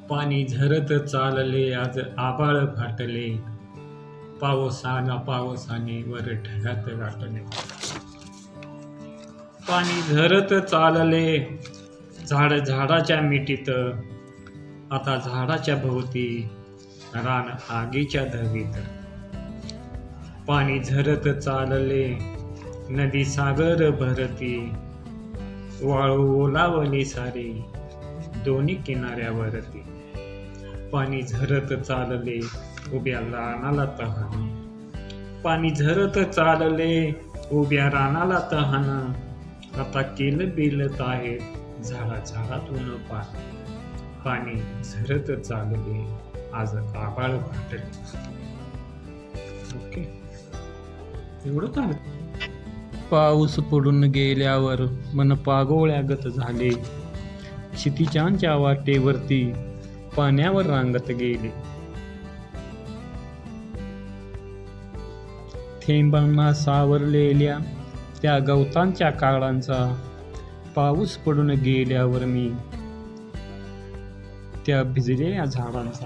पाणी झरत चालले आज आभाळ फाटले, पावसाने वर ढगात गाठले. पाणी झरत चालले झाडाच्या मिठीत, आता झाडाच्या भोवती रान आगीच्या धवीत. पाणी झरत चालले नदी सागर भरती, वाळू ओलावली सारी दोन्ही किनाऱ्यावरती. पाणी झरत चालले उभ्या रानाला तहान, पाणी झरत चालले उभ्या रानाला तहान. आता किलबिलत आहे झाडातून पाणी. पाणी झरत चालले आज आभाळ फाटले. ओके, एवढं चालत. पाऊस पडून गेल्यावर मन पागोळ्यागत झाले, क्षितिजांच्या वाटेवरती पाण्यावर रांगत गेले. थेंबांना सावरलेल्या त्या गवतांच्या काळांचा पाऊस पडून गेल्यावर मी त्या भिजलेल्या झाडांचा